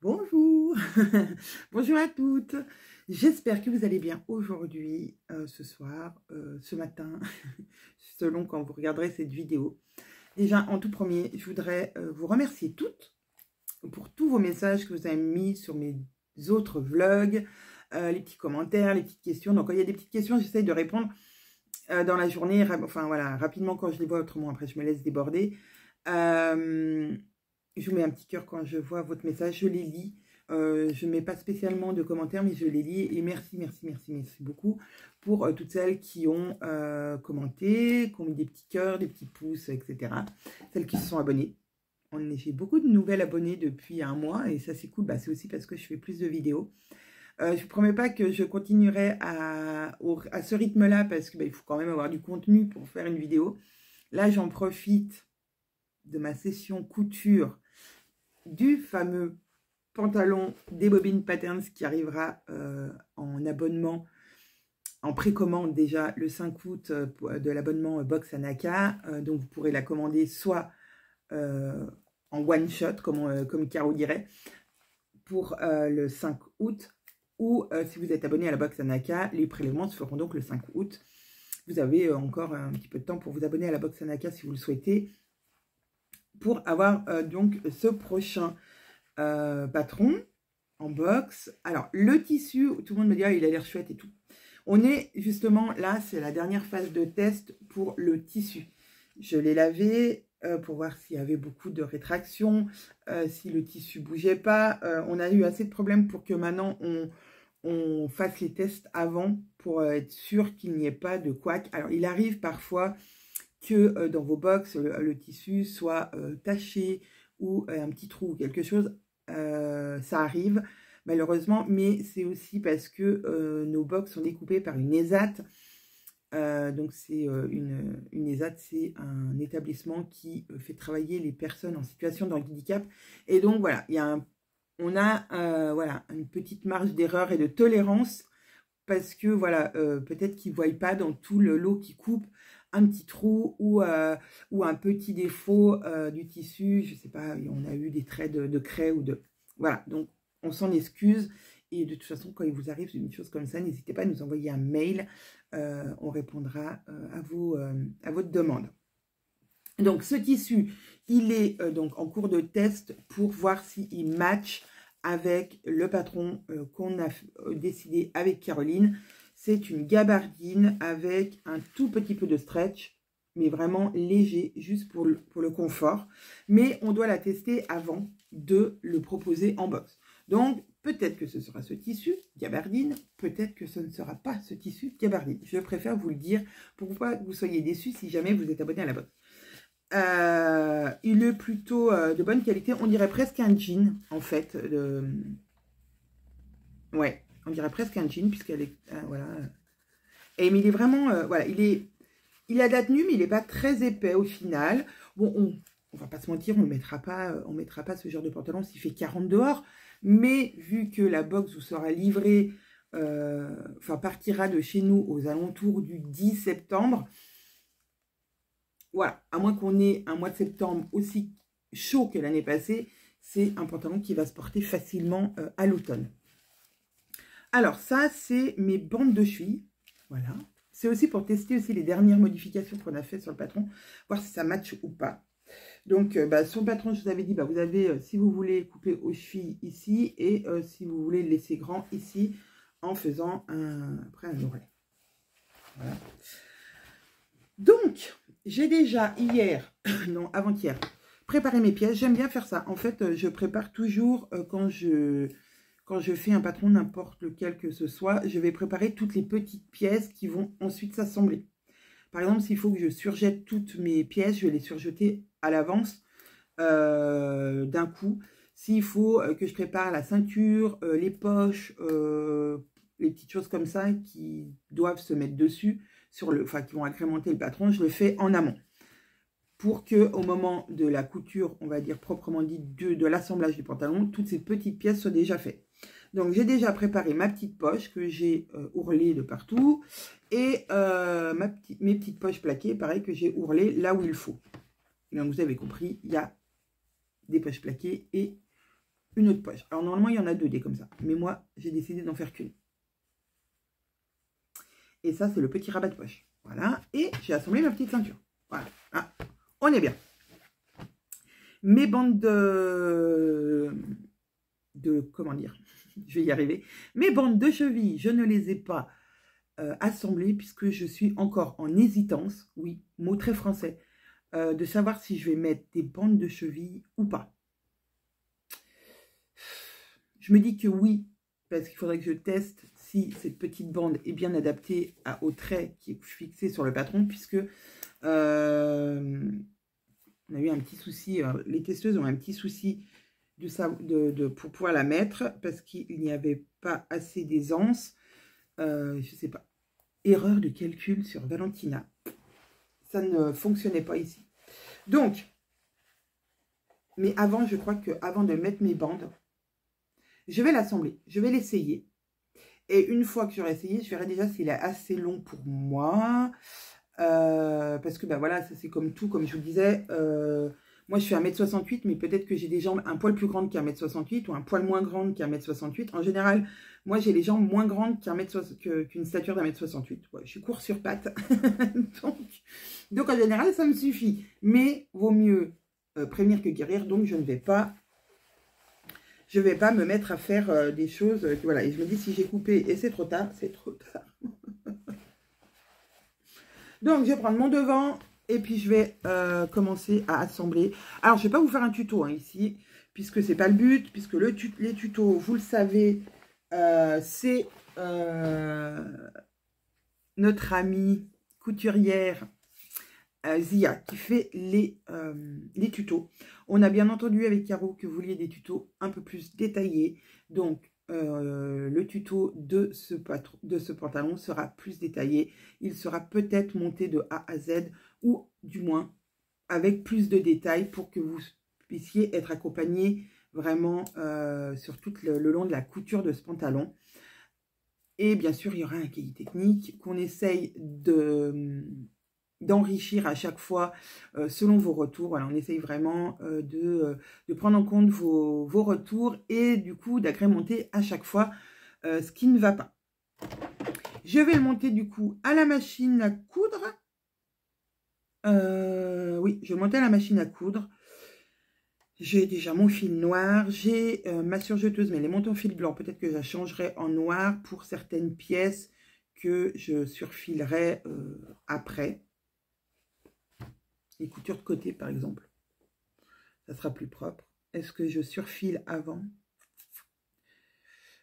Bonjour, bonjour à toutes. J'espère que vous allez bien aujourd'hui, ce soir, ce matin, selon quand vous regarderez cette vidéo. Déjà, en tout premier, je voudrais vous remercier toutes pour tous vos messages que vous avez mis sur mes autres vlogs, les petits commentaires, les petites questions. Donc, quand il y a des petites questions, j'essaye de répondre dans la journée, enfin voilà, rapidement quand je les vois, autrement après je me laisse déborder. Je vous mets un petit cœur quand je vois votre message, je les lis. Je ne mets pas spécialement de commentaires, mais je les lis. Et merci beaucoup pour toutes celles qui ont commenté, qui ont mis des petits cœurs, des petits pouces, etc. Celles qui se sont abonnées. J'ai beaucoup de nouvelles abonnées depuis un mois et ça c'est cool. Bah, c'est aussi parce que je fais plus de vidéos. Je ne vous promets pas que je continuerai à ce rythme-là parce qu'il faut quand même avoir du contenu pour faire une vidéo. Là, j'en profite de ma session couture du fameux pantalon des Bobines Patterns qui arrivera en abonnement, en précommande déjà le 5 août de l'abonnement Box Anaka. Donc vous pourrez la commander soit en one shot, comme Caro dirait, pour le 5 août, ou si vous êtes abonné à la Box Anaka, les prélèvements se feront donc le 5 août. Vous avez encore un petit peu de temps pour vous abonner à la Box Anaka si vous le souhaitez, pour avoir donc ce prochain patron en box. Alors, le tissu, tout le monde me dit, ah, il a l'air chouette et tout. On est justement là, c'est la dernière phase de test pour le tissu. Je l'ai lavé pour voir s'il y avait beaucoup de rétraction, si le tissu bougeait pas. On a eu assez de problèmes pour que maintenant on fasse les tests avant pour être sûr qu'il n'y ait pas de couac. Alors, il arrive parfois que dans vos box, le tissu soit taché ou un petit trou ou quelque chose. Ça arrive malheureusement, mais c'est aussi parce que nos box sont découpées par une ESAT. Donc c'est une ESAT, c'est un établissement qui fait travailler les personnes en situation de handicap. Et donc voilà, on a voilà, une petite marge d'erreur et de tolérance parce que voilà, peut-être qu'ils ne voient pas dans tout le lot qui coupe un petit trou ou un petit défaut du tissu, je ne sais pas, on a eu des traits de craie ou de... Voilà, donc on s'en excuse. Et de toute façon, quand il vous arrive une chose comme ça, n'hésitez pas à nous envoyer un mail. On répondra à votre demande. Donc ce tissu, il est donc en cours de test pour voir s'il match avec le patron qu'on a décidé avec Caroline. C'est une gabardine avec un tout petit peu de stretch, mais vraiment léger, juste pour le confort. Mais on doit la tester avant de le proposer en box. Donc, peut-être que ce sera ce tissu gabardine, peut-être que ce ne sera pas ce tissu gabardine. Je préfère vous le dire pour pas que vous soyez déçus si jamais vous êtes abonné à la box. Il est plutôt de bonne qualité. On dirait presque un jean, en fait. Ouais, on dirait presque un jean, puisqu'elle est... voilà. Et, mais il est vraiment... voilà, il a de la tenue, mais il n'est pas très épais au final. Bon, on va pas se mentir, on mettra pas ce genre de pantalon s'il fait 40 dehors. Mais vu que la box vous sera livrée, enfin partira de chez nous aux alentours du 10 septembre, voilà, à moins qu'on ait un mois de septembre aussi chaud que l'année passée, c'est un pantalon qui va se porter facilement à l'automne. Alors ça, c'est mes bandes de cheville, voilà. C'est aussi pour tester aussi les dernières modifications qu'on a fait sur le patron, voir si ça match ou pas. Donc, sur le patron, je vous avais dit, vous avez, si vous voulez couper aux chevilles ici, et si vous voulez le laisser grand ici, en faisant après un oreille. Voilà. Donc, j'ai déjà hier, non, avant-hier, préparé mes pièces. J'aime bien faire ça. En fait, je prépare toujours, quand je fais un patron, n'importe lequel que ce soit, je vais préparer toutes les petites pièces qui vont ensuite s'assembler. Par exemple, s'il faut que je surjette toutes mes pièces, je vais les surjeter à l'avance d'un coup. S'il faut que je prépare la ceinture, les poches, les petites choses comme ça qui doivent se mettre dessus, enfin qui vont agrémenter le patron, je le fais en amont. Pour que au moment de la couture, on va dire proprement dit, de l'assemblage du pantalon, toutes ces petites pièces soient déjà faites. Donc, j'ai déjà préparé ma petite poche que j'ai ourlée de partout. Et mes petites poches plaquées, pareil, que j'ai ourlées là où il faut. Donc, vous avez compris, il y a des poches plaquées et une autre poche. Alors normalement, il y en a 2 des comme ça. Mais moi, j'ai décidé d'en faire qu'une. Et ça, c'est le petit rabat de poche. Voilà. Et j'ai assemblé ma petite ceinture. Voilà. Ah, on est bien. Mes bandes comment dire, je vais y arriver. Mes bandes de cheville, je ne les ai pas assemblées puisque je suis encore en hésitance. Oui, mot très français. De savoir si je vais mettre des bandes de cheville ou pas. Je me dis que oui, parce qu'il faudrait que je teste si cette petite bande est bien adaptée au trait qui est fixé sur le patron, puisque on a eu un petit souci, les testeuses ont un petit souci pour pouvoir la mettre, parce qu'il n'y avait pas assez d'aisance. Je ne sais pas. Erreur de calcul sur Valentina. Ça ne fonctionnait pas ici. Donc, mais avant, je crois qu'avant de mettre mes bandes, je vais l'assembler, je vais l'essayer. Et une fois que j'aurai essayé, je verrai déjà s'il est assez long pour moi. Parce que, ben voilà, ça c'est comme tout, comme je vous le disais. Moi, je fais 1m68, mais peut-être que j'ai des jambes un poil plus grandes qu'1m68 ou un poil moins grande qu'1m68. En général, moi, j'ai les jambes moins grandes qu'une stature d'1m68. Ouais, je suis court sur pattes. donc, en général, ça me suffit. Mais vaut mieux prévenir que guérir. Donc, je ne vais pas me mettre à faire des choses. Voilà. Et je me dis, si j'ai coupé et c'est trop tard, c'est trop tard. Donc, je vais prendre mon devant. Et puis, je vais commencer à assembler. Alors, je ne vais pas vous faire un tuto ici, puisque ce n'est pas le but, puisque les tutos, vous le savez, c'est notre amie couturière Zia qui fait les tutos. On a bien entendu avec Caro que vous vouliez des tutos un peu plus détaillés. Donc, le tuto de ce pantalon sera plus détaillé. Il sera peut-être monté de A à Z, ou du moins avec plus de détails pour que vous puissiez être accompagné vraiment sur tout le long de la couture de ce pantalon. Et bien sûr, il y aura un cahier technique qu'on essaye d'enrichir à chaque fois selon vos retours. Voilà, on essaye vraiment de prendre en compte vos retours et du coup d'agrémenter à chaque fois ce qui ne va pas. Je vais le monter du coup à la machine à coudre. Oui, je vais le monter à la machine à coudre. J'ai déjà mon fil noir, j'ai ma surjeteuse, mais elle est montée en fil blanc. Peut-être que je la changerai en noir pour certaines pièces que je surfilerai après. Les coutures de côté, par exemple. Ça sera plus propre. Est-ce que je surfile avant?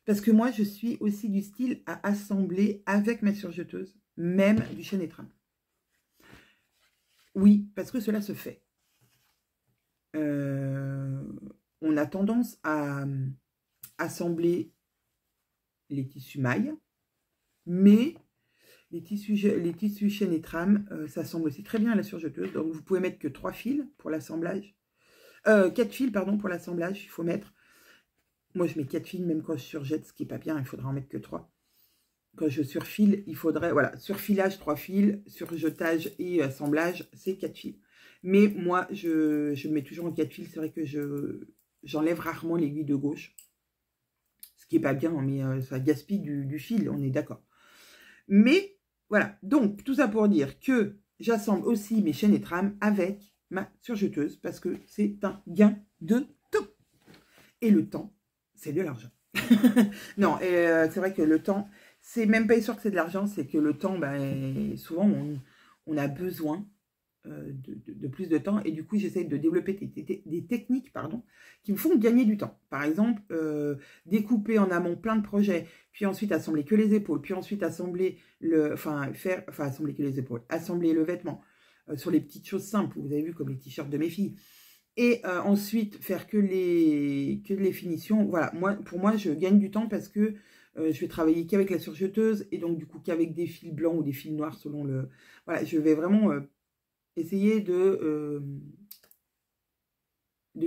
Parce que moi, je suis aussi du style à assembler avec ma surjeteuse, même du chaîne et trame. Oui, parce que cela se fait. On a tendance à assembler les tissus mailles, mais les tissus chaîne et trame, ça s'assemble aussi très bien à la surjeteuse. Donc, vous pouvez mettre que 3 fils pour l'assemblage. 4 fils, pardon, pour l'assemblage. Il faut mettre... Moi, je mets 4 fils, même quand je surjette, ce qui n'est pas bien. Il faudra en mettre que 3. Quand je surfile, il faudrait... Voilà, surfilage, 3 fils. Surjetage et assemblage, c'est 4 fils. Mais moi, je mets toujours en 4 fils. C'est vrai que j'enlève rarement l'aiguille de gauche. Ce qui n'est pas bien, mais ça gaspille du fil, on est d'accord. Mais voilà, donc tout ça pour dire que j'assemble aussi mes chaînes et trames avec ma surjeteuse parce que c'est un gain de temps. Et le temps, c'est de l'argent. Non, c'est vrai que le temps, c'est même pas sûr que c'est de l'argent, c'est que le temps, ben, souvent on a besoin de plus de temps et du coup j'essaye de développer des techniques qui me font gagner du temps. Par exemple, découper en amont plein de projets, puis ensuite assembler que les épaules, puis ensuite assembler assembler que les épaules, assembler le vêtement sur les petites choses simples, vous avez vu comme les t-shirts de mes filles, et ensuite faire que les finitions. Voilà, pour moi je gagne du temps parce que je vais travailler qu'avec la surjeteuse et donc du coup qu'avec des fils blancs ou des fils noirs selon le... Voilà, je vais vraiment essayer de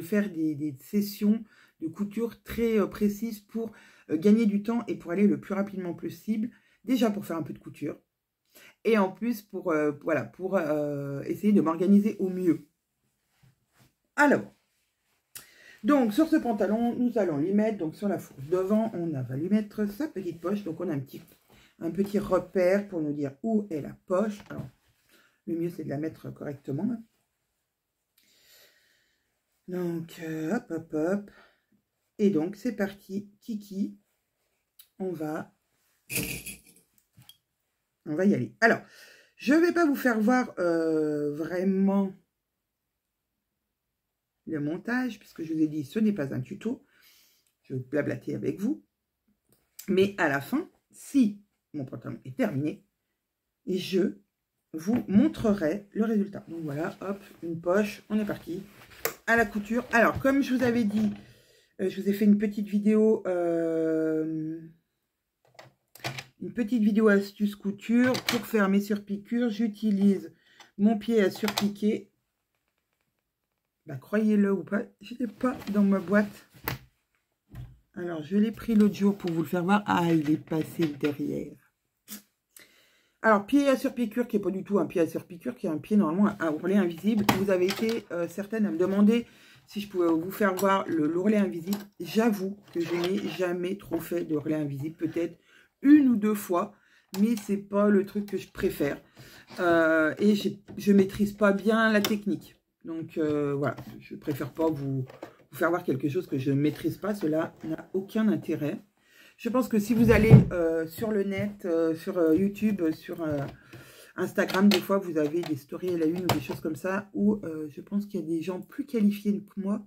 faire des sessions de couture très précises pour gagner du temps et pour aller le plus rapidement possible. Déjà pour faire un peu de couture. Et en plus pour essayer de m'organiser au mieux. Alors, Donc, sur ce pantalon, nous allons lui mettre, donc sur la fourche devant, on va lui mettre sa petite poche. Donc, on a un petit repère pour nous dire où est la poche. Alors, le mieux, c'est de la mettre correctement. Donc, hop, hop, hop. Et donc, c'est parti, Kiki. On va y aller. Alors, je ne vais pas vous faire voir vraiment le montage, puisque je vous ai dit, ce n'est pas un tuto. Je vais blablater avec vous. Mais à la fin, si mon pantalon est terminé, je vous montrerai le résultat. Donc voilà, hop, une poche, on est parti à la couture. Alors, comme je vous avais dit, je vous ai fait une petite vidéo astuce couture. Pour faire mes surpiqûres, j'utilise mon pied à surpiquer. Bah, croyez-le ou pas, je l'ai pas dans ma boîte. Alors, je l'ai pris l'autre jour pour vous le faire voir. Ah, il est passé derrière. Alors, pied à surpiqûre, qui n'est pas du tout un pied à surpiqûre, qui est un pied normalement à ourlet invisible. Vous avez été certaines à me demander si je pouvais vous faire voir l'ourlet invisible. J'avoue que je n'ai jamais trop fait d'ourlet invisible. Peut-être une ou deux fois, mais c'est pas le truc que je préfère. Et je maîtrise pas bien la technique. Donc, voilà, je préfère pas vous faire voir quelque chose que je ne maîtrise pas. Cela n'a aucun intérêt. Je pense que si vous allez sur le net, sur YouTube, sur Instagram, des fois, vous avez des stories à la une ou des choses comme ça, où je pense qu'il y a des gens plus qualifiés que moi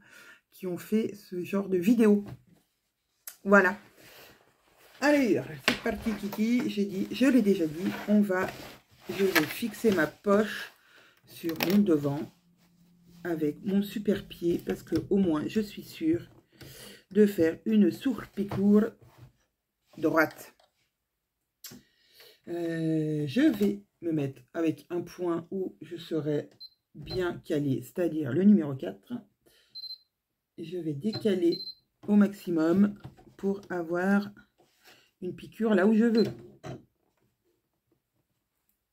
qui ont fait ce genre de vidéo. Voilà. Allez, c'est parti, Kiki. Je l'ai déjà dit, je vais fixer ma poche sur mon devant avec mon super pied, parce que au moins, je suis sûre de faire une surpiqûre droite. Je vais me mettre avec un point où je serai bien calé, c'est-à-dire le numéro 4. Je vais décaler au maximum pour avoir une piqûre là où je veux.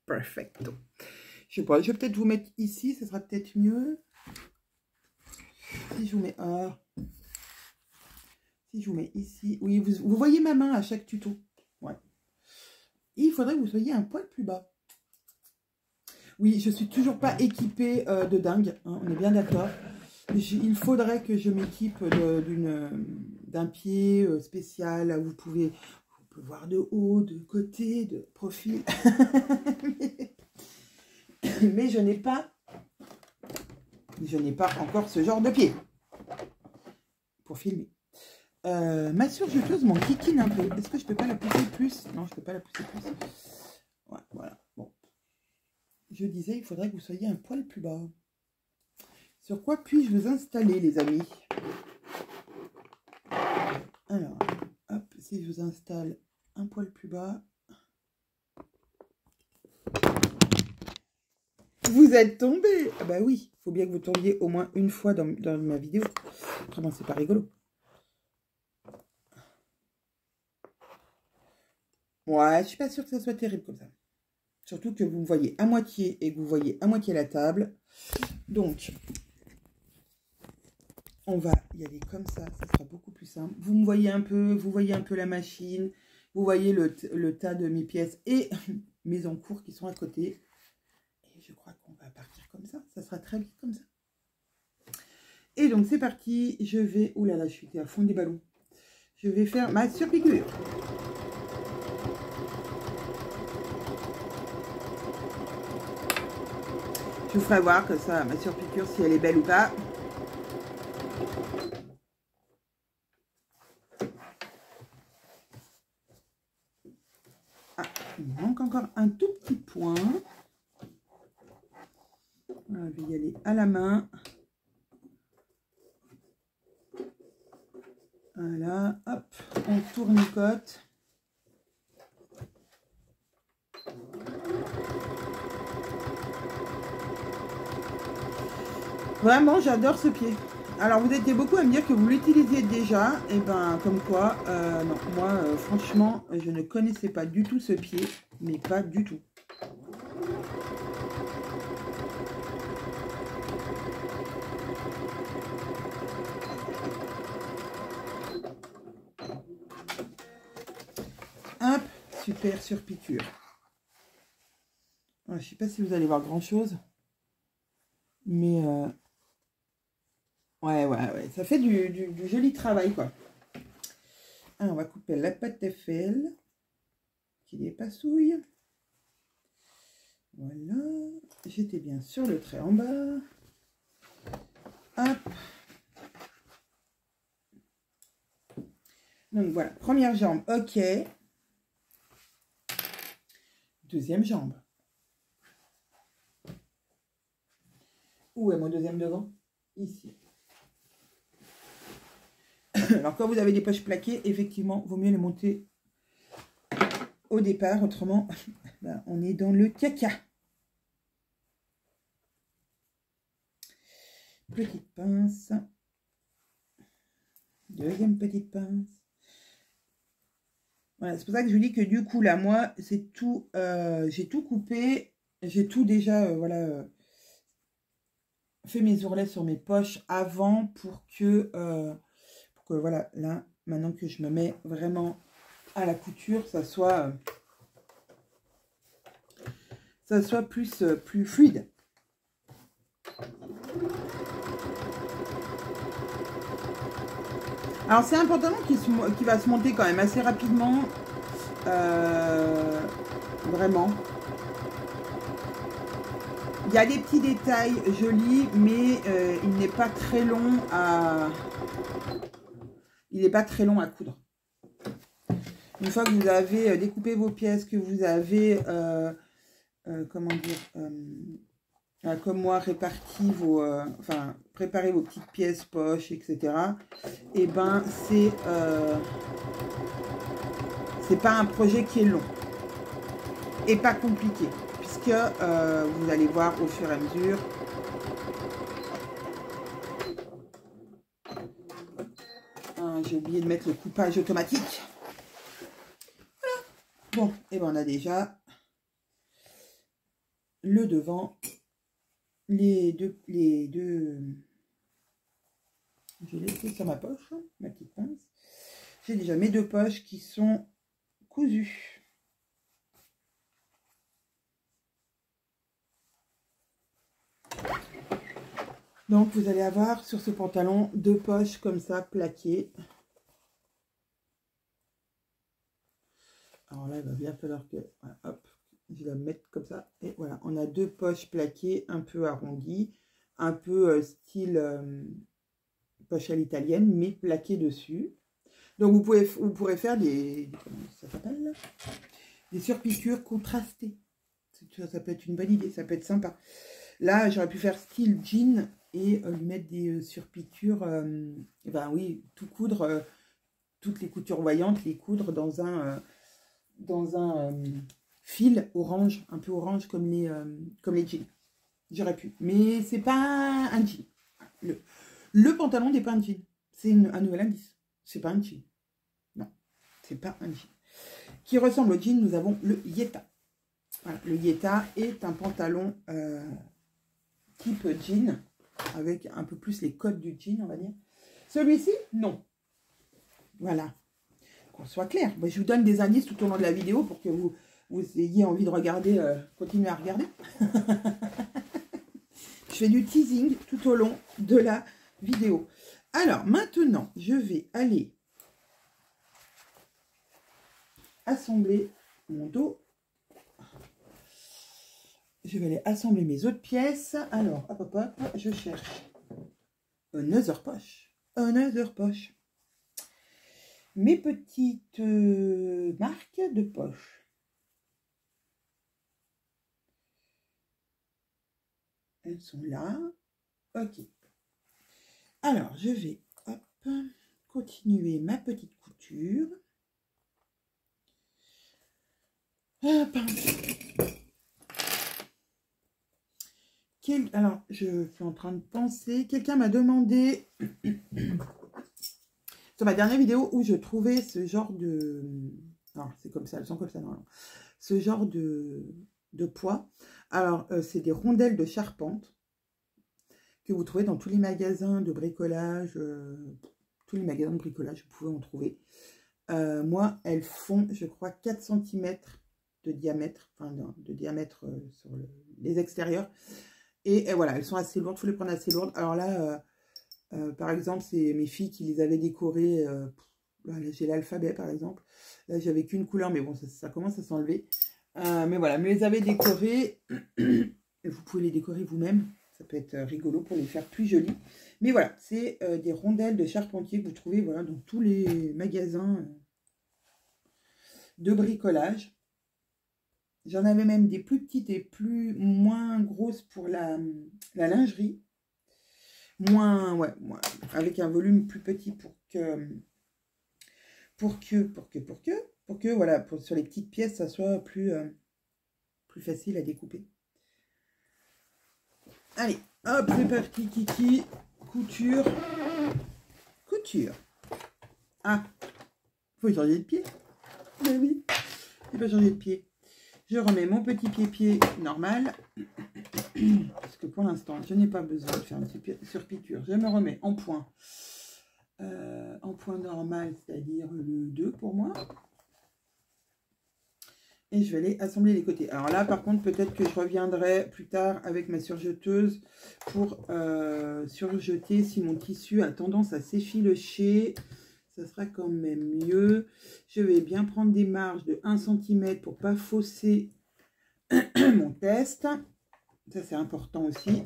Perfecto. Je sais pas, je vais peut-être vous mettre ici, ça sera peut-être mieux. Si je vous mets si je vous mets ici, oui, vous voyez ma main à chaque tuto. Ouais. Il faudrait que vous soyez un poil plus bas. Oui, je suis toujours pas équipée de dingue, hein, on est bien d'accord. Il faudrait que je m'équipe d'un pied spécial, là où vous pouvez voir de haut, de côté, de profil. Mais je n'ai pas encore ce genre de pied pour filmer. Ma surjeteuse m'en kikine un peu. Est-ce que je peux pas la pousser plus? Non, je peux pas la pousser plus. Ouais, voilà. Bon. Je disais, il faudrait que vous soyez un poil plus bas. Sur quoi puis-je vous installer, les amis? Alors, hop, si je vous installe un poil plus bas. Vous êtes tombé. Ah bah oui, il faut bien que vous tombiez au moins une fois dans ma vidéo. Autrement, c'est pas rigolo. Ouais, je suis pas sûre que ça soit terrible comme ça. Surtout que vous me voyez à moitié et que vous voyez à moitié la table. Donc, on va y aller comme ça sera beaucoup plus simple. Vous me voyez un peu, vous voyez un peu la machine, vous voyez le tas de mes pièces et mes encours qui sont à côté. Et je crois qu'on va partir comme ça sera très vite comme ça. Et donc c'est parti, je vais, oh là là, je suis à fond des ballons. Je vais faire ma surpiqûre. Je vous ferai voir que ça, ma surpiqûre, si elle est belle ou pas. Ah, il manque encore un tout petit point. Voilà, je vais y aller à la main. Voilà, hop, on tournicote. Vraiment, j'adore ce pied. Alors, vous étiez beaucoup à me dire que vous l'utilisiez déjà. Et ben, comme quoi, non, moi, franchement, je ne connaissais pas du tout ce pied. Mais pas du tout. Hop, super surpiqûre. Je ne sais pas si vous allez voir grand chose. Mais ouais, ça fait du joli travail, quoi. Alors, on va couper la pâte Eiffel, qu'il n'est pas souille. Voilà, j'étais bien sur le trait en bas. Hop. Donc voilà, première jambe, ok. Deuxième jambe. Où est mon deuxième devant? Ici. Alors, quand vous avez des poches plaquées, effectivement, vaut mieux les monter au départ. Autrement, ben, on est dans le caca. Petite pince. Deuxième petite pince. Voilà, c'est pour ça que je vous dis que du coup, là, moi, c'est tout. J'ai tout coupé. J'ai tout déjà, voilà, fait mes ourlets sur mes poches avant pour que voilà, là, maintenant que je me mets vraiment à la couture, ça soit plus fluide. Alors c'est un pantalon qui va se monter quand même assez rapidement, vraiment. Il y a des petits détails jolis, mais il n'est pas très long à... Il n'est pas très long à coudre. Une fois que vous avez découpé vos pièces, que vous avez, comment dire, comme moi, réparti vos, enfin, préparé vos petites pièces, poches, etc. Et ben, c'est pas un projet qui est long et pas compliqué, puisque vous allez voir au fur et à mesure. J'ai oublié de mettre le coupage automatique. Voilà. Bon, et ben on a déjà le devant, les deux. J'ai laissé sur ma poche, ma petite pince. J'ai déjà mes deux poches qui sont cousues. Donc vous allez avoir sur ce pantalon deux poches comme ça plaquées. Alors là, il va bien falloir que, voilà, hop, je vais la mettre comme ça. Et voilà, on a deux poches plaquées un peu arrondies, un peu style poche à l'italienne, mais plaquées dessus. Donc vous pourrez faire comment ça s'appelle, des surpiqûres contrastées. Ça peut être une bonne idée, ça peut être sympa. Là, j'aurais pu faire style jean et lui mettre des surpiqûres, ben oui, tout coudre, toutes les coutures voyantes, les coudre dans un fil orange, un peu orange comme les jeans. J'aurais pu, mais c'est pas un jean. Le pantalon n'est pas un jean, c'est un nouvel indice. C'est pas un jean. Non, c'est pas un jean. Qui ressemble au jean, nous avons le Yeta. Voilà, le Yeta est un pantalon type jean, avec un peu plus les codes du jean, on va dire. Celui-ci, non. Voilà. Qu'on soit clair. Moi, je vous donne des indices tout au long de la vidéo pour que vous ayez envie de regarder, continuer à regarder. Je fais du teasing tout au long de la vidéo. Alors, maintenant, je vais aller assembler mon dos. Je vais aller assembler mes autres pièces. Alors, hop, hop, hop, je cherche another poche. Another poche. Mes petites marques de poche. Elles sont là. Ok. Alors, je vais hop, continuer ma petite couture. Hop. Alors, je suis en train de penser. Quelqu'un m'a demandé sur ma dernière vidéo où je trouvais ce genre de... Non, c'est comme ça, elles sont comme ça, non. Ce genre de poids. Alors, c'est des rondelles de charpente que vous trouvez dans tous les magasins de bricolage. Tous les magasins de bricolage, vous pouvez en trouver. moi, elles font, je crois, 4 cm de diamètre, enfin de diamètre sur les extérieurs. Et voilà, elles sont assez lourdes, il faut les prendre assez lourdes. Alors là, par exemple, c'est mes filles qui les avaient décorées. Là, j'ai l'alphabet, par exemple. Là, j'avais qu'une couleur, mais bon, ça commence à s'enlever. Mais voilà, me les avez décorées. Vous pouvez les décorer vous-même. Ça peut être rigolo pour les faire plus jolies. Mais voilà, c'est des rondelles de charpentier que vous trouvez voilà, dans tous les magasins de bricolage. J'en avais même des plus petites et moins grosses pour la lingerie. Ouais, avec un volume plus petit pour que voilà, sur les petites pièces, ça soit plus facile à découper. Allez, hop, c'est parti, kiki, couture. Ah, faut changer de pied. Ben oui, il faut changer de pied. Je remets mon petit pied normal. Parce que pour l'instant, je n'ai pas besoin de faire une surpiqûre. Je me remets en point. En point normal, c'est-à-dire le 2 pour moi. Et je vais aller assembler les côtés. Alors là, par contre, peut-être que je reviendrai plus tard avec ma surjeteuse pour surjeter si mon tissu a tendance à s'effilocher. Ça sera quand même mieux. Je vais bien prendre des marges de 1 cm pour ne pas fausser mon test. Ça, c'est important aussi.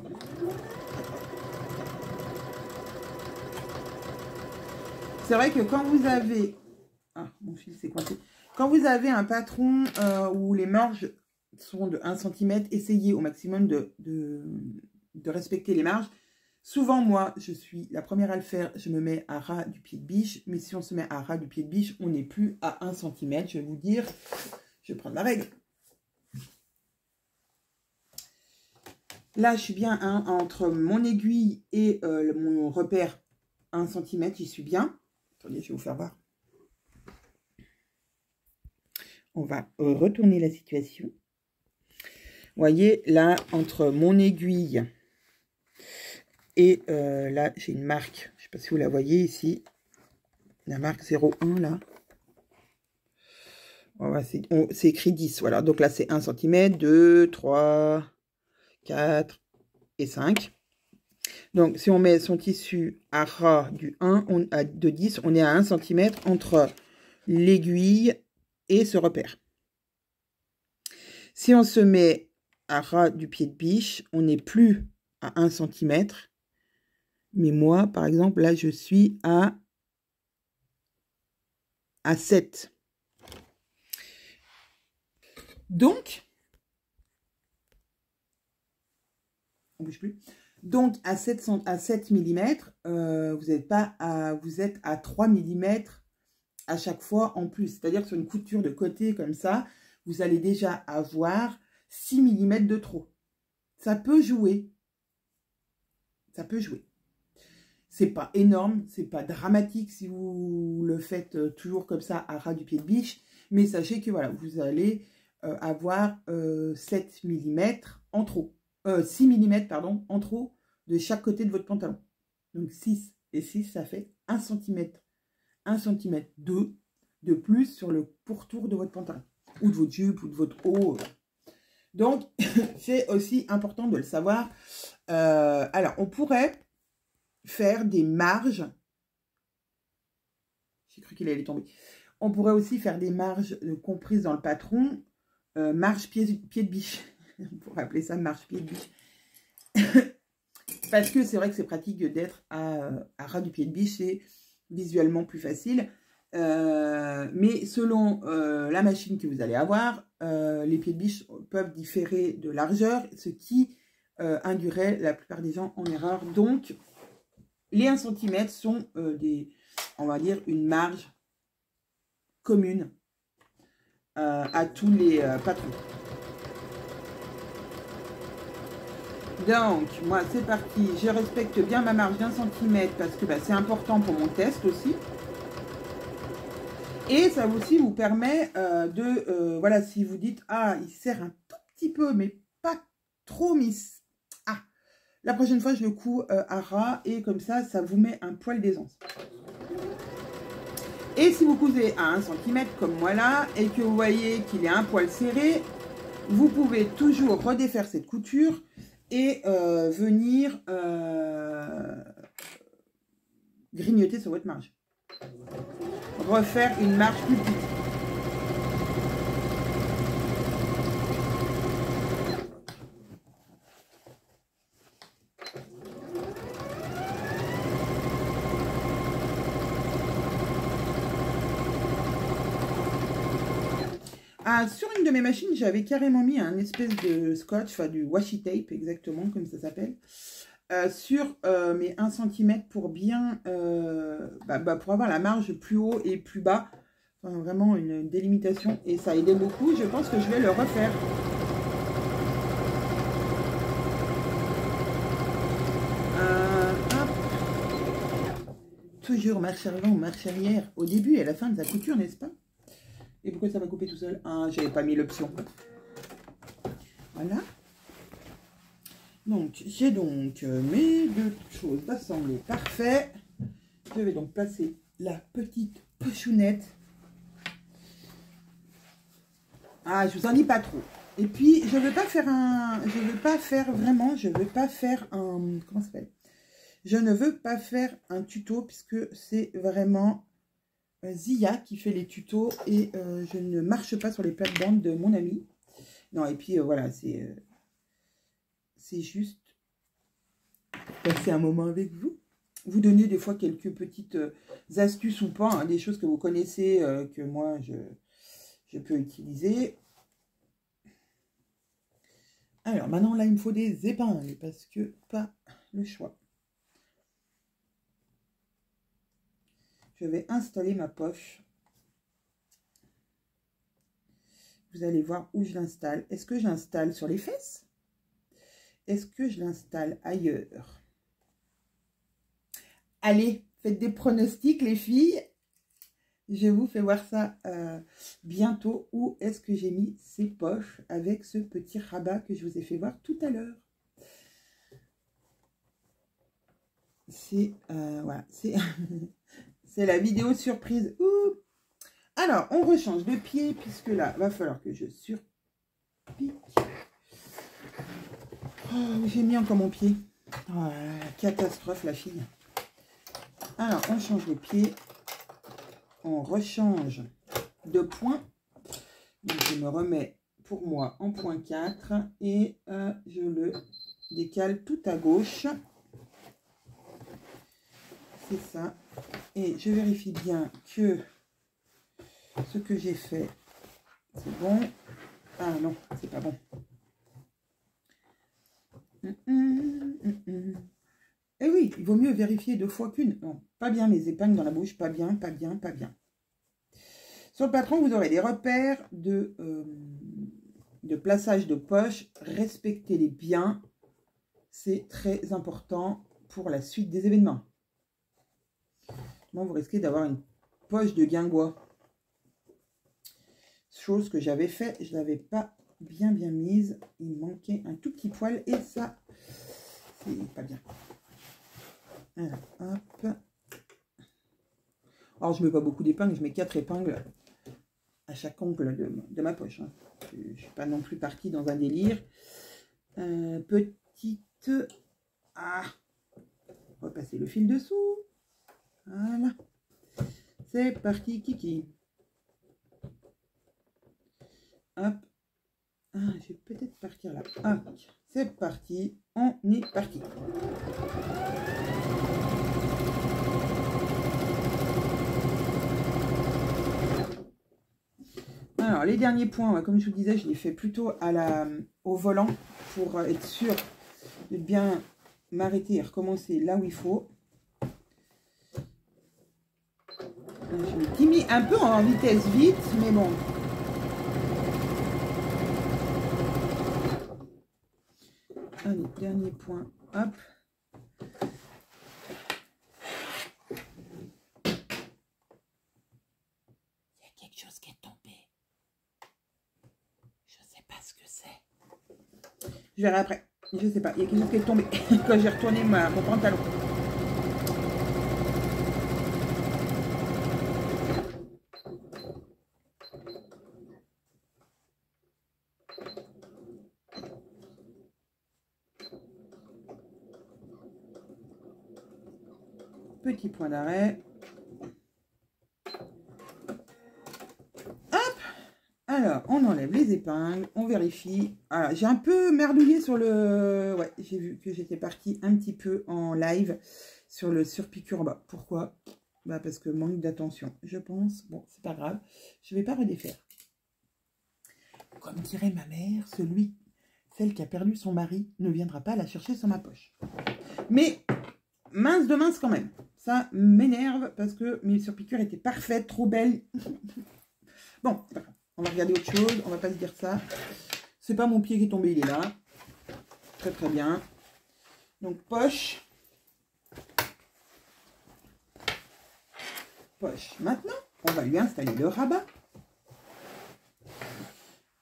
C'est vrai que quand vous avez... Ah, mon fil s'est coincé. Quand vous avez un patron où les marges sont de 1 cm, essayez au maximum de respecter les marges. Souvent, moi, je suis la première à le faire. Je me mets à ras du pied de biche. Mais si on se met à ras du pied de biche, on n'est plus à 1 cm. Je vais vous dire, je vais prendre la règle. Là, je suis bien entre mon aiguille et mon repère 1 cm. J'y suis bien. Attendez, je vais vous faire voir. On va retourner la situation. Vous voyez, là, entre mon aiguille et là, j'ai une marque. Je ne sais pas si vous la voyez ici. La marque 01, là. Voilà, c'est écrit 10. Voilà, donc là, c'est 1 cm, 2, 3, 4 et 5. Donc, si on met son tissu à ras du 1, de 10, on est à 1 cm entre l'aiguille et ce repère. Si on se met à ras du pied de biche, on n'est plus à 1 cm. Mais moi, par exemple, là, je suis à 7. Donc, on bouge plus. Donc, à 7 mm, vous êtes à 3 mm à chaque fois en plus. C'est-à-dire que sur une couture de côté comme ça, vous allez déjà avoir 6 mm de trop. Ça peut jouer. Ça peut jouer. C'est pas énorme, c'est pas dramatique si vous le faites toujours comme ça à ras du pied de biche. Mais sachez que voilà, vous allez avoir 7 mm en trop. 6 mm, pardon, en trop de chaque côté de votre pantalon. Donc 6 et 6, ça fait 1 cm. 1 cm 2 de plus sur le pourtour de votre pantalon. Ou de votre jupe, ou de votre haut. Donc, c'est aussi important de le savoir. Alors, on pourrait faire des marges. J'ai cru qu'il allait tomber. On pourrait aussi faire des marges comprises dans le patron. Marge pied de biche. On pourrait appeler ça marge pied de biche. Parce que c'est vrai que c'est pratique d'être à ras du pied de biche. C'est visuellement plus facile. Mais selon la machine que vous allez avoir, les pieds de biche peuvent différer de largeur, ce qui induirait la plupart des gens en erreur. Donc, les 1 cm sont on va dire, une marge commune à tous les patrons. Donc, moi, c'est parti. Je respecte bien ma marge d'1 cm parce que c'est important pour mon test aussi. Et ça aussi vous permet voilà, si vous dites, ah, il serre un tout petit peu, mais pas trop, mais ah, la prochaine fois, je le couds à ras et comme ça, ça vous met un poil d'aisance. Et si vous cousez à 1 cm comme moi là, et que vous voyez qu'il est un poil serré, vous pouvez toujours redéfaire cette couture et venir grignoter sur votre marge. Refaire une marge plus petite. Ah, sur une de mes machines, j'avais carrément mis un espèce de scotch, enfin du washi tape exactement, comme ça s'appelle, sur mes 1 cm pour bien, pour avoir la marge plus haut et plus bas. Enfin, vraiment une délimitation et ça aidait beaucoup. Je pense que je vais le refaire. Toujours marche avant, marche arrière au début et à la fin de la couture, n'est-ce pas? Et pourquoi ça va couper tout seul? Ah, j'avais pas mis l'option. Voilà. Donc, j'ai donc mes deux choses assemblées. Parfait. Je vais donc placer la petite pochounette. Ah, je vous en dis pas trop. Et puis, je ne veux pas faire un... Je ne veux pas faire vraiment... Je ne veux pas faire un... Comment ça s'appelle? Je ne veux pas faire un tuto puisque c'est vraiment... Zia qui fait les tutos et je ne marche pas sur les plates-bandes de mon ami. Non, et puis voilà, c'est juste passer un moment avec vous. Vous donner des fois quelques petites astuces ou pas, hein, des choses que vous connaissez, que moi je peux utiliser. Alors maintenant là, il me faut des épingles parce que pas le choix. Je vais installer ma poche. Vous allez voir où je l'installe. Est-ce que je l'installe sur les fesses? Est-ce que je l'installe ailleurs? Allez, faites des pronostics les filles. Je vous fais voir ça bientôt. Où est-ce que j'ai mis ces poches avec ce petit rabat que je vous ai fait voir tout à l'heure? C'est voilà, c'est... C'est la vidéo surprise. Ouh. Alors, on rechange de pied, puisque là, va falloir que je surpique. Oh, j'ai mis encore mon pied. Oh là là, catastrophe, la fille. Alors, on change de pied. On rechange de point. Donc, je me remets pour moi en point 4. Et je le décale tout à gauche. C'est ça. Et je vérifie bien que ce que j'ai fait, c'est bon. Ah non, c'est pas bon. Et oui, il vaut mieux vérifier 2 fois qu'une. Non, pas bien mes épingles dans la bouche, pas bien, pas bien, pas bien. Sur le patron, vous aurez des repères de plaçage de poche. Respectez-les bien. C'est très important pour la suite des événements. Vous risquez d'avoir une poche de guingois. Chose que j'avais fait, je ne l'avais pas bien mise. Il manquait un tout petit poil et ça, c'est pas bien. Alors, hop. Alors, je ne mets pas beaucoup d'épingles, je mets 4 épingles à chaque ongle de ma poche. Hein. Je ne suis pas non plus partie dans un délire. Petite... Ah, on va passer le fil dessous. Voilà. C'est parti, Kiki. Hop. Ah, je vais peut-être partir là. Ah, c'est parti. On est parti. Alors, les derniers points, comme je vous disais, je les fais plutôt au volant pour être sûr de bien m'arrêter et recommencer là où il faut. Je l'ai mis un peu en vitesse vite, mais bon. Allez, dernier point. Hop. Il y a quelque chose qui est tombé. Je ne sais pas ce que c'est. Je verrai après. Je ne sais pas. Il y a quelque chose qui est tombé quand j'ai retourné mon pantalon. petit point d'arrêt. Hop. Alors, on enlève les épingles, on vérifie. Alors, j'ai un peu merdouillé sur le... Ouais, j'ai vu que j'étais partie un petit peu en live sur le surpiqûre en bas. Pourquoi? Bah parce que manque d'attention, je pense. Bon, c'est pas grave. Je vais pas redéfaire. Comme dirait ma mère, celle qui a perdu son mari ne viendra pas la chercher sur ma poche. Mais mince de mince quand même. Ça m'énerve parce que mes surpiqûres étaient parfaites, trop belles. Bon, c'est pas grave. On va regarder autre chose. On va pas se dire ça. C'est pas mon pied qui est tombé, il est là. Très très bien. Donc poche. Poche. Maintenant, on va lui installer le rabat.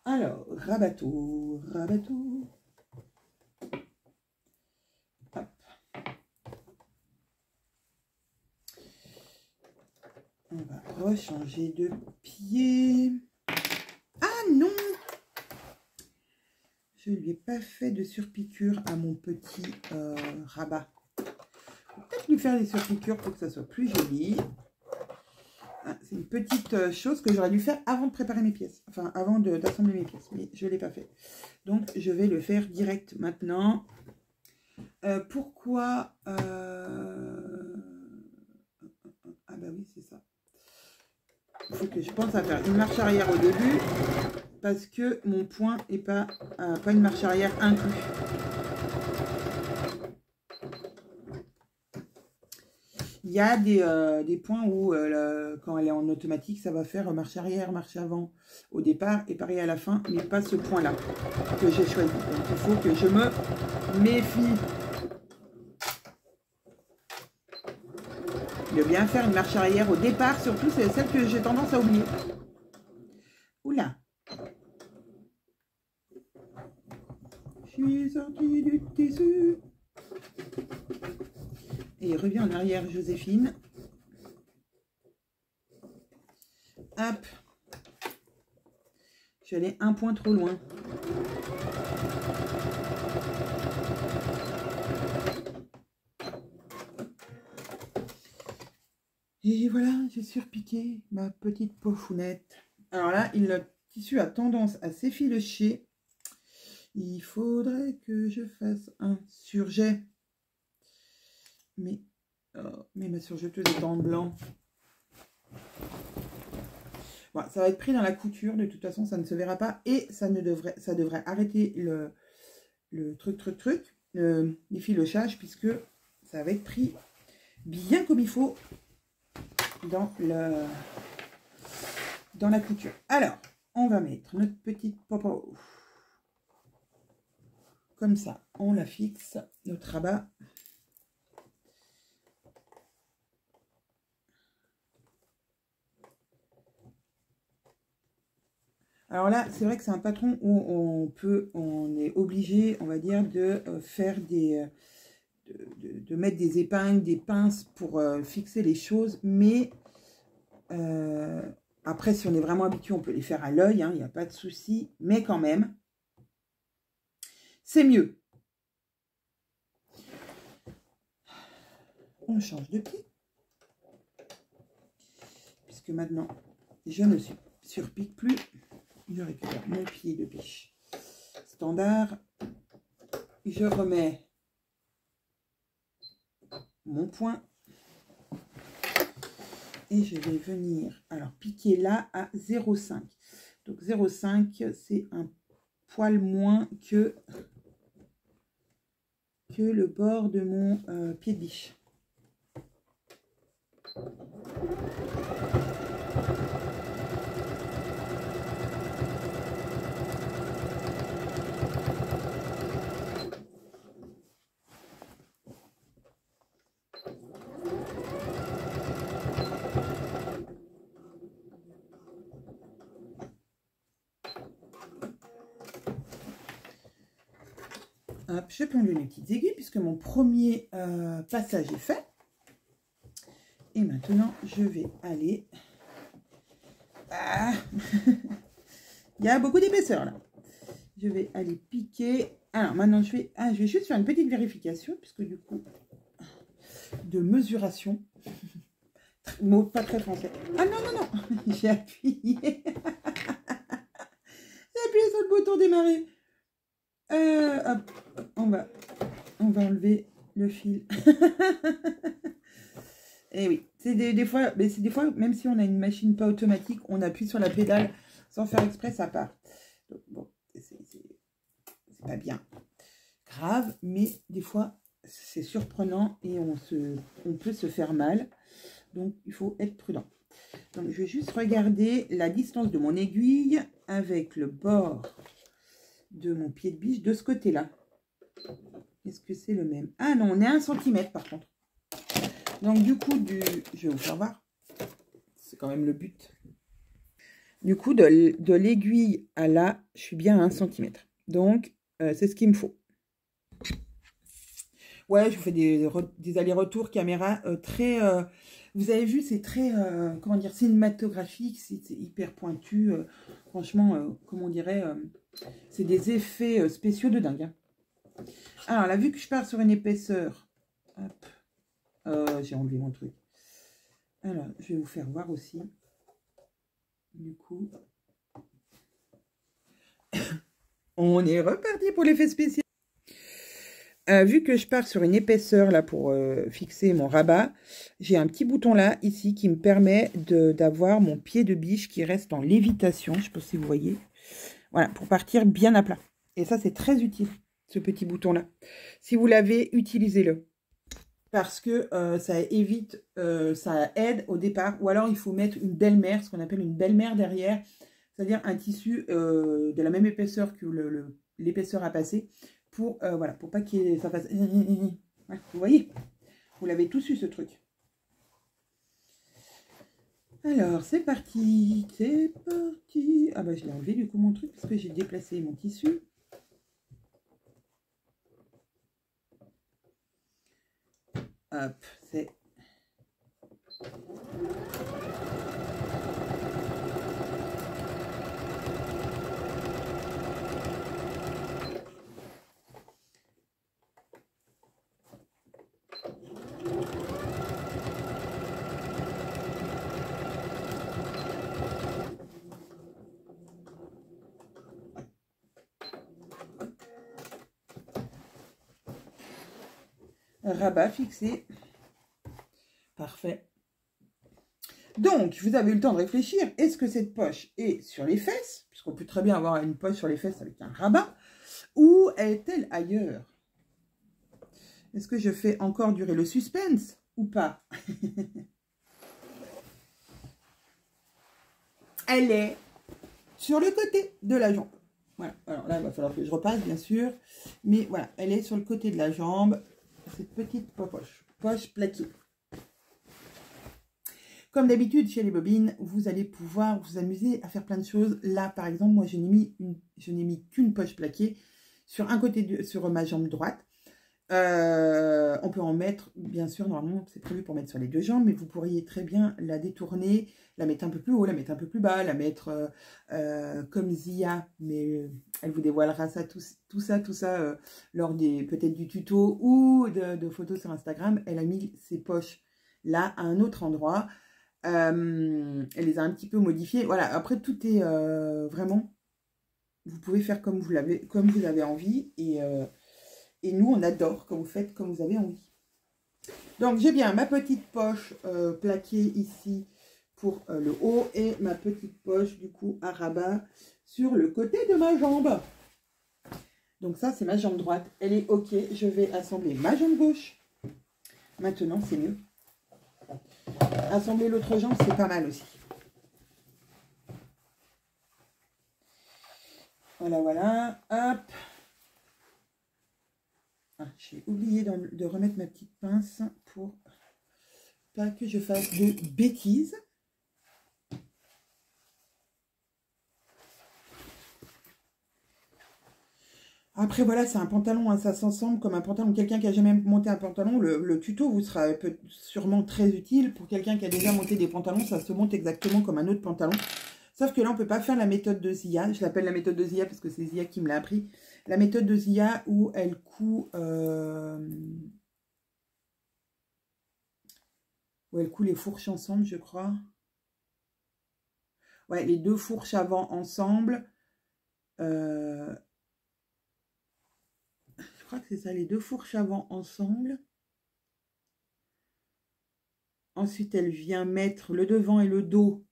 Alors, rabateau, rabateau. Hop. On va rechanger de pied. Ah non! Je ne lui ai pas fait de surpiqûre à mon petit rabat. Peut-être lui faire des surpiqûres pour que ça soit plus joli. C'est une petite chose que j'aurais dû faire avant de préparer mes pièces. Enfin, avant d'assembler mes pièces. Mais je ne l'ai pas fait. Donc, je vais le faire direct maintenant. Pourquoi ah bah oui, c'est ça. Il faut que je pense à faire une marche arrière au début. Parce que mon point n'est pas une marche arrière inclus. Il y a des points où, quand elle est en automatique, ça va faire marche arrière, marche avant au départ et pareil à la fin, mais pas ce point-là que j'ai choisi. Donc, il faut que je me méfie de bien faire une marche arrière au départ. Surtout, c'est celle que j'ai tendance à oublier. Oula! Je suis sortie du tissu. Et il revient en arrière, Joséphine. Hop. Je suis allée un point trop loin. Et voilà, j'ai surpiqué ma petite pofounette. Alors là, le tissu a tendance à s'effilocher. Il faudrait que je fasse un surjet. Mais ma surjeteuse est en blanc. Bon, ça va être pris dans la couture. De toute façon, ça ne se verra pas. Et ça devrait arrêter le truc, l'effilochage, puisque ça va être pris bien comme il faut dans la couture. Alors, on va mettre notre petite popo. Comme ça, on la fixe, notre rabat. Alors là, c'est vrai que c'est un patron où on est obligé, on va dire, de faire de mettre des épingles, des pinces pour fixer les choses. Mais après, si on est vraiment habitué, on peut les faire à l'œil, hein, il n'y a pas de souci. Mais quand même, c'est mieux. On change de pied. Puisque maintenant, je ne surpique plus. Je récupère mon pied de biche standard. Je remets mon point. Et je vais venir alors piquer là à 0,5. Donc 0,5, c'est un poil moins que le bord de mon pied de biche. Hop, je peux enlever mes petites aiguilles puisque mon premier passage est fait. Et maintenant, je vais aller... Ah il y a beaucoup d'épaisseur là. Je vais aller piquer. Alors maintenant, je vais juste faire une petite vérification puisque du coup, de mesuration. mot pas très français. Ah non, non, non. J'ai appuyé. J'ai appuyé sur le bouton démarrer. Hop, on va enlever le fil. Et oui, c'est des fois, mais c'est des fois, même si on a une machine pas automatique, on appuie sur la pédale sans faire exprès, ça part. Donc, bon, c'est pas bien grave, mais des fois, c'est surprenant et on peut se faire mal. Donc, il faut être prudent. Donc, je vais juste regarder la distance de mon aiguille avec le bord de mon pied de biche de ce côté-là. Est-ce que c'est le même? Ah non, on est à 1 cm par contre. Donc, du coup, je vais vous faire voir. C'est quand même le but. Du coup, de l'aiguille à là, je suis bien à 1 cm. Donc, c'est ce qu'il me faut. Ouais, je vous fais des allers-retours caméra très... vous avez vu, c'est très, comment dire, cinématographique, c'est hyper pointu. Franchement, comment on dirait, c'est des effets spéciaux de dingue. Hein. Alors là, vu que je pars sur une épaisseur, hop, j'ai enlevé mon truc. Alors, je vais vous faire voir aussi. Du coup, on est reparti pour l'effet spécial. Vu que je pars sur une épaisseur là pour fixer mon rabat, j'ai un petit bouton là, ici, qui me permet d'avoir mon pied de biche qui reste en lévitation. Je ne sais pas si vous voyez. Voilà, pour partir bien à plat. Et ça, c'est très utile, ce petit bouton là. Si vous l'avez, utilisez-le. Parce que ça évite, ça aide au départ. Ou alors, il faut mettre une belle-mère, ce qu'on appelle une belle-mère derrière. C'est-à-dire un tissu de la même épaisseur que l'épaisseur à passer. Voilà, pour pas que ça fasse... Ouais, vous voyez, vous l'avez tous eu ce truc. Alors, c'est parti, c'est parti. Ah bah, je l'ai enlevé du coup mon truc parce que j'ai déplacé mon tissu. Hop, c'est... Rabat fixé. Parfait. Donc, vous avez eu le temps de réfléchir. Est-ce que cette poche est sur les fesses? Puisqu'on peut très bien avoir une poche sur les fesses avec un rabat. Ou est-elle ailleurs? Est-ce que je fais encore durer le suspense ou pas? Elle est sur le côté de la jambe. Voilà. Alors là, il va falloir que je repasse, bien sûr. Mais voilà, elle est sur le côté de la jambe. Cette petite poche plaquée. Comme d'habitude, chez les bobines, vous allez pouvoir vous amuser à faire plein de choses. Là, par exemple, moi, je n'ai mis qu'une poche plaquée sur un côté, sur ma jambe droite. On peut en mettre, bien sûr, normalement, c'est prévu pour mettre sur les deux jambes, mais vous pourriez très bien la détourner, la mettre un peu plus haut, la mettre un peu plus bas, la mettre comme Zia, mais elle vous dévoilera ça, tout ça lors peut-être du tuto ou de photos sur Instagram. Elle a mis ses poches là à un autre endroit. Elle les a un petit peu modifiées. Voilà, après tout est vraiment, vous pouvez faire comme vous avez envie et nous on adore quand vous faites comme vous avez envie. Donc j'ai bien ma petite poche plaquée ici pour le haut et ma petite poche du coup à rabat sur le côté de ma jambe. Donc ça c'est ma jambe droite, elle est ok. Je vais assembler ma jambe gauche. Maintenant c'est mieux. Assembler l'autre jambe, c'est pas mal aussi. Voilà, voilà. Hop. Ah, j'ai oublié de remettre ma petite pince pour pas que je fasse de bêtises. Après, voilà, c'est un pantalon, hein, ça s'ensemble comme un pantalon. Quelqu'un qui a jamais monté un pantalon, le tuto vous sera sûrement très utile. Pour quelqu'un qui a déjà monté des pantalons, ça se monte exactement comme un autre pantalon. Sauf que là, on ne peut pas faire la méthode de Zia. Je l'appelle la méthode de Zia parce que c'est Zia qui me l'a appris. La méthode de Zia où elle coud... Ouais, elle coule les fourches ensemble, je crois. Ouais, les deux fourches avant ensemble. Je crois que c'est ça, les deux fourches avant ensemble. Ensuite, elle vient mettre le devant et le dos.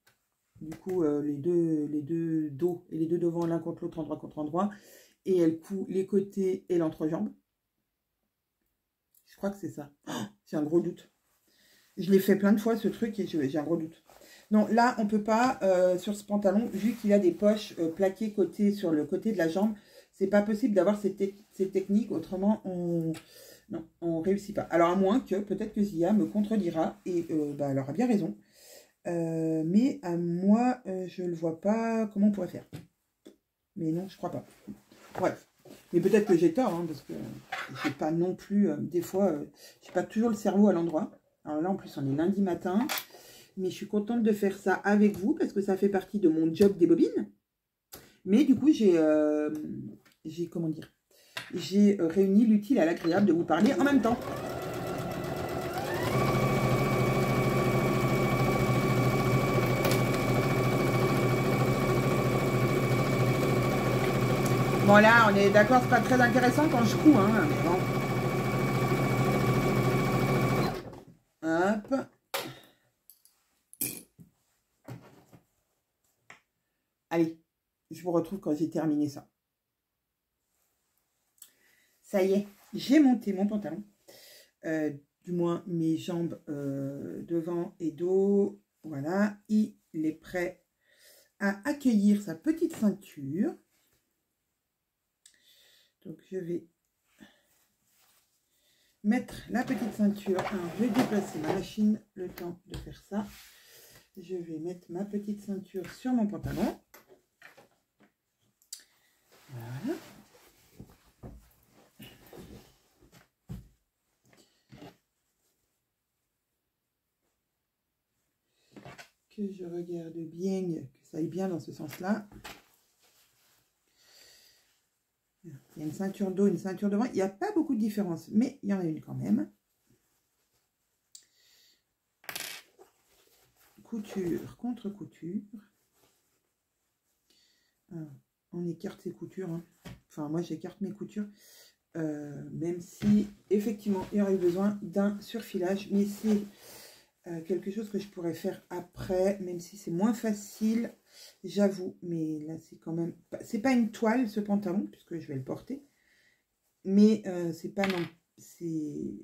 Du coup, les deux dos et les deux devant l'un contre l'autre, endroit contre endroit. Et elle coud les côtés et l'entrejambe. Je crois que c'est ça. Oh, j'ai un gros doute. Je l'ai fait plein de fois ce truc et j'ai un gros doute. Non, là, on ne peut pas, sur ce pantalon, vu qu'il a des poches plaquées sur le côté de la jambe, c'est pas possible d'avoir cette technique. Autrement, on ne réussit pas. Alors, à moins que, peut-être que Zia me contredira et elle aura bien raison. Mais à moi, je ne vois pas comment on pourrait faire. Mais non, je crois pas. Bref. Mais peut-être que j'ai tort, hein, parce que je n'ai pas non plus, des fois, je n'ai pas toujours le cerveau à l'endroit. Alors là, en plus, on est lundi matin. Mais je suis contente de faire ça avec vous, parce que ça fait partie de mon job des bobines. Mais du coup, j'ai comment dire, j'ai réuni l'utile à l'agréable de vous parler en même temps. Bon là, on est d'accord, c'est pas très intéressant quand je couds, hein, mais bon. Hop. Allez, je vous retrouve quand j'ai terminé ça. Ça y est, j'ai monté mon pantalon. Du moins mes jambes devant et dos. Voilà, il est prêt à accueillir sa petite ceinture. Donc je vais mettre la petite ceinture. Alors, je vais déplacer ma machine le temps de faire ça. Je vais mettre ma petite ceinture sur mon pantalon. Voilà. Que je regarde bien, que ça aille bien dans ce sens-là. Il y a une ceinture dos, une ceinture devant. Il n'y a pas beaucoup de différence, mais il y en a une quand même. Couture contre couture. Alors, on écarte ses coutures. Hein. Enfin, moi, j'écarte mes coutures. Même si, effectivement, il y aurait besoin d'un surfilage. Mais c'est quelque chose que je pourrais faire après, même si c'est moins facile, j'avoue. Mais là, c'est quand même... C'est pas une toile, ce pantalon, puisque je vais le porter. Mais c'est pas non... C'est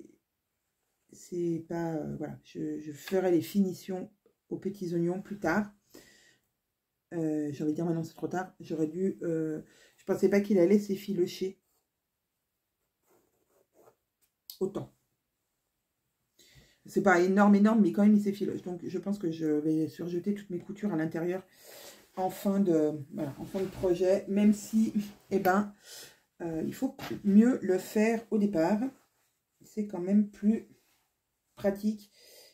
pas... voilà, je ferai les finitions aux petits oignons plus tard. J'ai envie de dire maintenant c'est trop tard. J'aurais dû... je pensais pas qu'il allait s'effilocher autant. C'est pas énorme, mais quand même il s'effiloche. Donc je pense que je vais surjeter toutes mes coutures à l'intérieur en fin de projet. Même si, il faut mieux le faire au départ. C'est quand même plus pratique.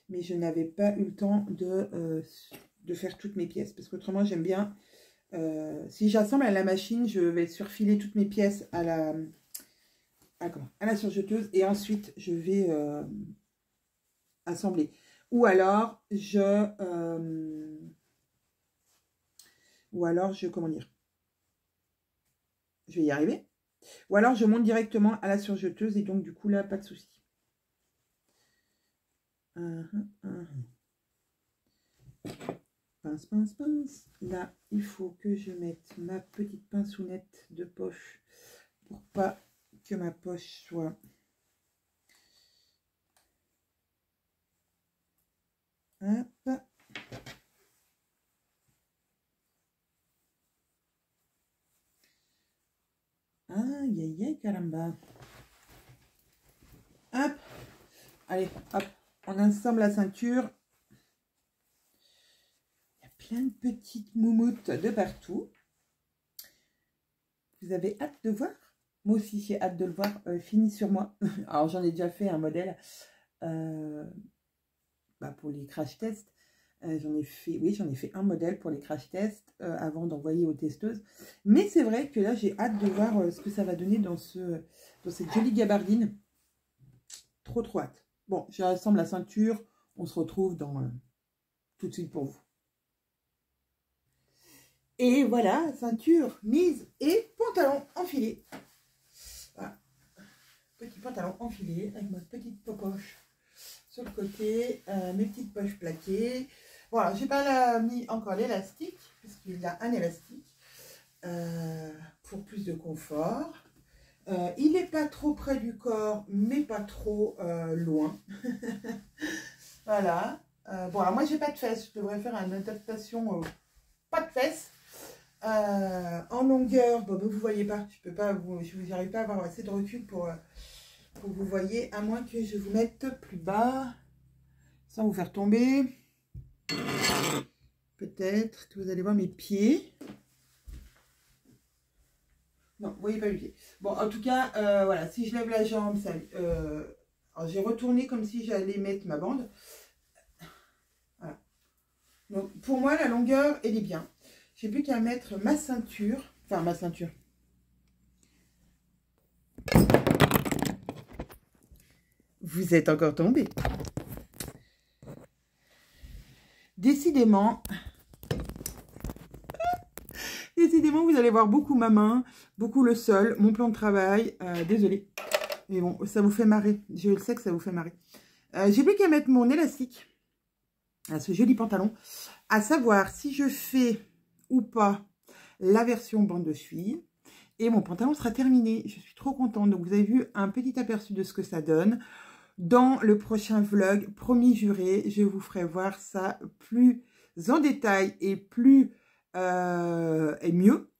Mais je n'avais pas eu le temps de faire toutes mes pièces. Parce qu'autrement, j'aime bien... si j'assemble à la machine, je vais surfiler toutes mes pièces à la surjeteuse. Et ensuite, je vais assembler. Ou alors, comment dire, je vais y arriver. Ou alors, je monte directement à la surjeteuse. Et donc, du coup, là, pas de souci. Pince, pince, pince. Là, il faut que je mette ma petite pinceounette de poche pour pas que ma poche soit... Hop. Aïe, aïe, aïe, caramba. Hop. Allez, hop. On assemble la ceinture. Il y a plein de petites moumoutes de partout. Vous avez hâte de voir? Moi aussi, j'ai hâte de le voir fini sur moi. Alors, j'en ai déjà fait un modèle pour les crash tests. J'en ai fait un modèle pour les crash tests avant d'envoyer aux testeuses. Mais c'est vrai que là, j'ai hâte de voir ce que ça va donner dans cette jolie gabardine. Trop, trop hâte. Bon, je rassemble la ceinture. On se retrouve dans tout de suite pour vous. Et voilà, ceinture mise et pantalon enfilé. Voilà. Petit pantalon enfilé avec ma petite poche sur le côté, mes petites poches plaquées. Voilà, j'ai pas mis encore l'élastique, puisqu'il y a un élastique pour plus de confort. Il n'est pas trop près du corps, mais pas trop loin. Voilà. Bon, alors moi, j'ai pas de fesses. Je devrais faire une adaptation pas de fesses. En longueur, bon, vous voyez pas. Je peux pas, je vous arrive pas à avoir assez de recul pour que vous voyez, à moins que je vous mette plus bas, sans vous faire tomber. Peut-être que vous allez voir mes pieds. Non, vous voyez pas les pieds. Bon, en tout cas, voilà, si je lève la jambe, ça, j'ai retourné comme si j'allais mettre ma bande. Voilà. Donc, pour moi, la longueur, elle est bien. J'ai plus qu'à mettre ma ceinture. Enfin, ma ceinture. Vous êtes encore tombé. Décidément, vous allez voir beaucoup ma main, beaucoup le sol, mon plan de travail. Désolée. Mais bon, ça vous fait marrer. Je le sais que ça vous fait marrer. J'ai plus qu'à mettre mon élastique à ce joli pantalon. À savoir si je fais ou pas la version bande de cheville. Et mon pantalon sera terminé. Je suis trop contente. Donc, vous avez vu un petit aperçu de ce que ça donne. Dans le prochain vlog, promis juré, je vous ferai voir ça plus en détail et plus et mieux.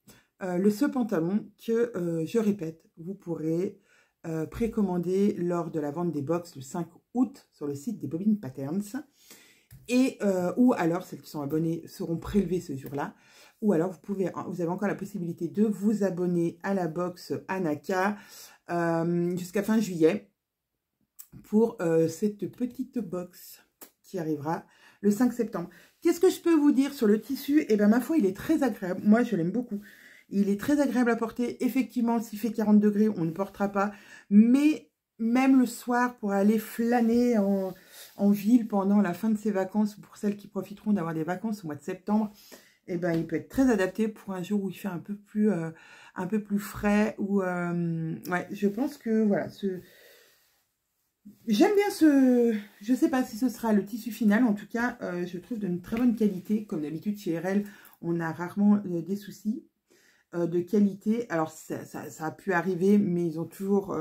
Ce pantalon que, je répète, vous pourrez précommander lors de la vente des box le 5 août sur le site des Bobines Patterns. Et ou alors, celles qui sont abonnées seront prélevées ce jour-là. Ou alors, vous avez encore la possibilité de vous abonner à la box Anaka jusqu'à fin juillet pour cette petite box qui arrivera le 5 septembre. Qu'est-ce que je peux vous dire sur le tissu? Eh bien, ma foi, il est très agréable. Moi, je l'aime beaucoup. Il est très agréable à porter. Effectivement, s'il fait 40 degrés, on ne portera pas. Mais même le soir, pour aller flâner en ville pendant la fin de ses vacances, pour celles qui profiteront d'avoir des vacances au mois de septembre, eh ben, il peut être très adapté pour un jour où il fait un peu plus frais. Ou ouais, je pense que voilà, j'aime bien je ne sais pas si ce sera le tissu final. En tout cas, je trouve d'une très bonne qualité. Comme d'habitude, chez RL, on a rarement des soucis de qualité. Alors, ça a pu arriver, mais ils ont toujours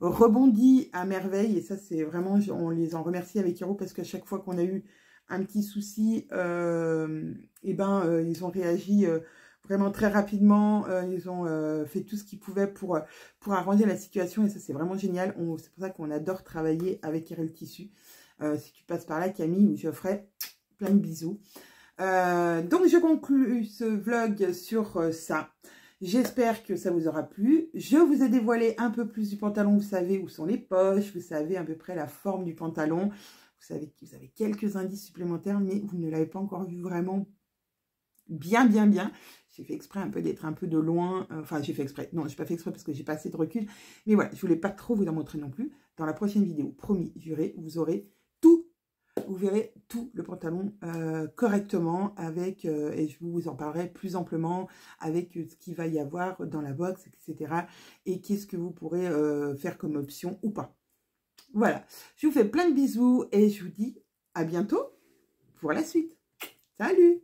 rebondi à merveille. Et ça, c'est vraiment, on les en remercie avec Hero parce qu'à chaque fois qu'on a eu un petit souci, et ben, ils ont réagi vraiment très rapidement. Ils ont fait tout ce qu'ils pouvaient pour arranger la situation. Et ça, c'est vraiment génial. C'est pour ça qu'on adore travailler avec RL Tissu. Si tu passes par là, Camille, je ferai plein de bisous. Donc, je conclue ce vlog sur ça. J'espère que ça vous aura plu. Je vous ai dévoilé un peu plus du pantalon. Vous savez où sont les poches. Vous savez à peu près la forme du pantalon. Vous savez que vous avez quelques indices supplémentaires, mais vous ne l'avez pas encore vu vraiment bien. J'ai fait exprès un peu d'être un peu de loin. Enfin, j'ai fait exprès. Non, je n'ai pas fait exprès parce que j'ai pas assez de recul. Mais voilà, je ne voulais pas trop vous en montrer non plus. Dans la prochaine vidéo, promis, juré, vous aurez tout. Vous verrez tout le pantalon correctement avec, et je vous en parlerai plus amplement avec ce qu'il va y avoir dans la box, etc. Et qu'est-ce que vous pourrez faire comme option ou pas. Voilà, je vous fais plein de bisous et je vous dis à bientôt pour la suite. Salut!